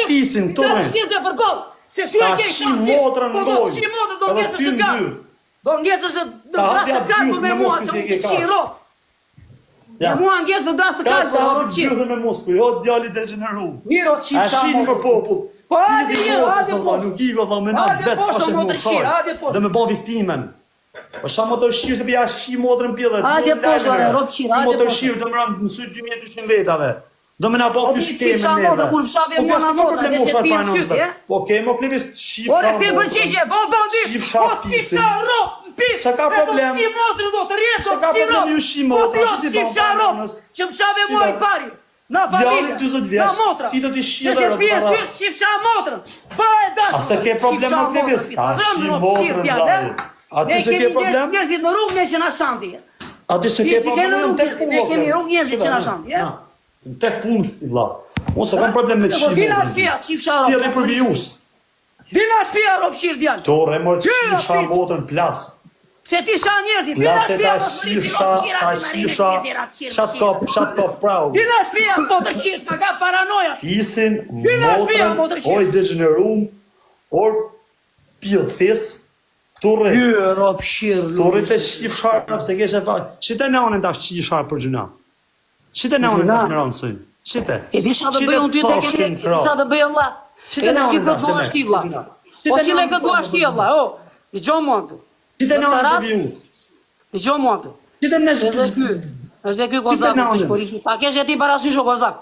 fisin këto rrë. Se për kohë. Se kështu e ke shim motrën në lojë. Shim motrën do ngjesë së gabë. Do ngjesë së drastë kalku me mua që më qiro. Me mua ngjesë do drastë kalku me mua qiro. Ka me Moskë, jo djali degeneru. Miro qim shamë. A shini më popull. Po hajde një, hajde poshtë. Nuk i vë me na vetë poshtë motrë shirë, hajde poshtë. Dhe me bën viktimen. Po sa motor shirë se ja shi motrën pjellë. Hajde poshtë, rob shirë, hajde poshtë. Motor shirë do më ran në sy 2200 vetave. Do më na bë ky sistem neve. Kur fshave mua na motra, dhe se pije sytë, e? Po ke më klevis shif. Ore pi përgjigje, po bandit. Po ti sa rob, pi. Sa ka problem? Si motrë do të rjetë, sa ka problem ju shi motrë, si sa rob. Që fshave mua i pari. Na familje. Na motra. Ti do të shihë dhe pije sytë, si fsha motrën. Bëj dash. A se ke problem më klevis? Ta shi motrën. A ti se ke problem? Njerëzit në rrugë ne që na shanti. A ti se ke problem tek punë? Ne kemi rrugë njerëzit që na shanti, e? Tek punë, vlla. Unë se kam problem me të shifë. Dina shtëpia, çifsha rob. Ti rri për vijus. Dina shtëpia rob shir djalë. Tore më çifsha motrën plas. Se ti sa njerëzit, dina shtëpia. Ta shifsha. Shat kop prau. Dina shtëpia po të shir, ka paranoja. Fisin motrën. Oj degenerum. Or pillfis. Tore. Rob shir. Tore të shifsha pse ke shefat. Çite naonë tash çifsha për gjuna. Çite naonë tash në rancën. Çite. E di sa të bëj unë ty tek sa të bëj valla. Çite naonë tash do ashti valla. Po si me këtë ashti valla, o. Dëgjoj mua këtu. Çite naonë të vijus. Dëgjoj mua këtu. Çite nësh. Është dhe ky kozak, ta kesh ti parasysh o kozak.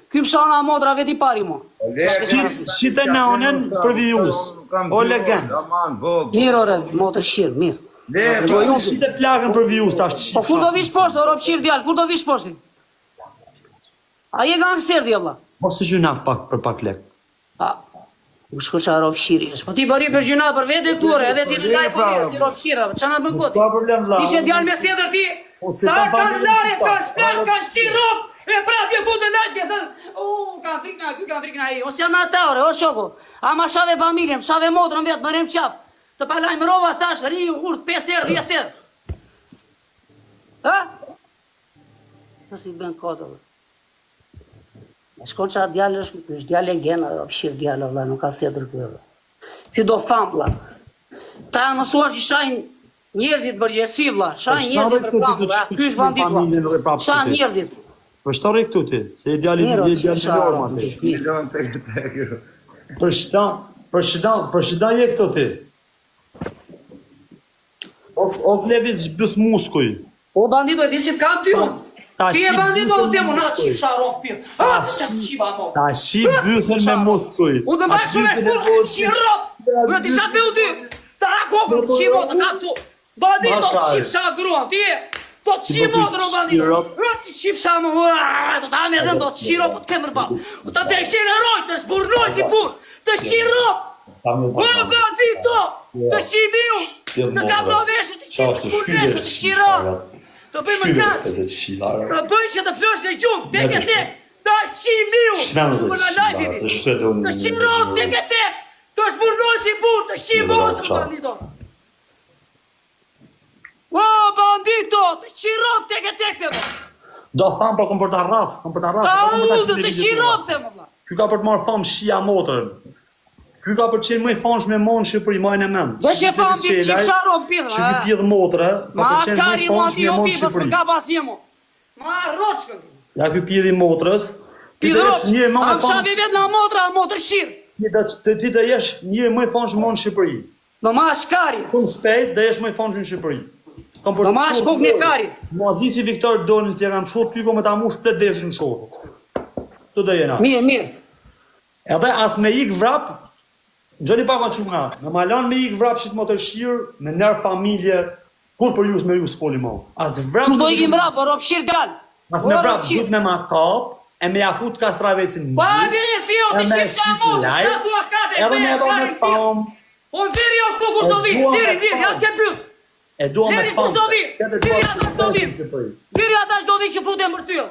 Ky mshana motra veti pari mua. Çite naonë për vijus. O legend. Mirë ore, motër shir, mirë. Po ju çite plagën për vijus tash. Po ku do vish poshtë, rob shir djal, ku do vish poshtë? A je gangster di Allah? Mos e gjuna pak për pak lek. U shkoqa rob shiri. Po ti bëri për gjuna për vete këture, edhe ti laj po si rob shira, që na bën koti? Ka problem vlla. Ishe djalë me sedër ti. Sa kanë lare, kanë shpek, kanë qirop. E prapje fundë lajtje, kanë frikna, ky kanë frikna ai. Ose janë ata ore, o shoku. Ama shave familjen, shave motrën vet, merrem qaf. Të palajmërova tash, ri urt 5 herë 10 herë. Ha? Nësi bën kodë. Shkon që atë djallë është djallë e gjenë, pëshirë djallë, vla, nuk ka sedrë kërë. Kjo do famë, vla. Ta janë mësuar që shajnë njerëzit bërgjërsi, vla. Shajnë njerëzit për famë, vla. Kjo është bandit, vla. Shajnë njerëzit. Për shtori këtu ti, se e djallë i lorë, Për shida je këtu ti. O vlevit zbës muskuj. O bandit, e di që t'kam ty, unë. Ti e bandit do të temu, na qip sharon pirë. Ha, që të qiva mo. Ta ship bëthën me muskuj. U të mbaj shumë e shkurë, qirop. U e ti shatë me u ty. Ta kokë, të qimo, të kam tu. Bandit do të qip shatë gruan, ti e. Do të qimo të në bandit. U e ti qip shatë mo. Do të amë edhe do të qirop, të kemë rëbal. U të qenë eroj, të shburnoj si pur. Të qirop. U e bandit do. Të qimiu. Në kam do veshë, të qip shkurneshë, të qirop. Të bëjmë më kanë, të bëjmë që të flosh në gjumë, tek e tek, të qimiu, që më në lajfini, të qimron, tek e tek, të shburnoj si bur, të qimon, bandito. O, bandito, të qirom, tek e tek, të më. Do famë, po kom për të rraf, Ta udhë, të qirom, të më. Ky ka për të marrë famë shia motorën. Ky ka për të qenë më i famshëm me monë Shqipëri, majnë e men. Dhe që famë ti që sharon pirë, që ky pjedhë motre, ka për të qenë më i famshëm me monë Shqipëri. Ma ka pasjemo, ma roçkën. Ja ky pjedhë i motrës, ti do jesh një më i famshëm. Am shavi vet në motra, motër shirë. Ti do jesh një më i famshëm me monë Shqipëri. Do ma shkari. Shumë shpejt do jesh më i famshëm në Shqipëri. Do ma shkok një kari. Muazisi Viktor Doni që kam shurt ty po me ta mush plet deshin shoku. Tu do jena. Mirë. Edhe as me ik vrap Gjoni pa kanë qunga, në malan me ik vrap qit motër shirë, me nërë familje, kur për ju me ju s'foli mo. As vrap... Kus do ikim vrap, por rob shirë dal. As me vrap, dhut me ma kap, e me jafut kastravecin një. Pa, dirë ti o, ti shqip shamo, qa dua kabe, edhe me edhe me fam. O, ziri o, s'ku kush do vi, ziri, ja ke byll. E dua me fam. Ziri, kush do vi, ziri ata s'do vi. Ziri ata s'do vi që futem për ty,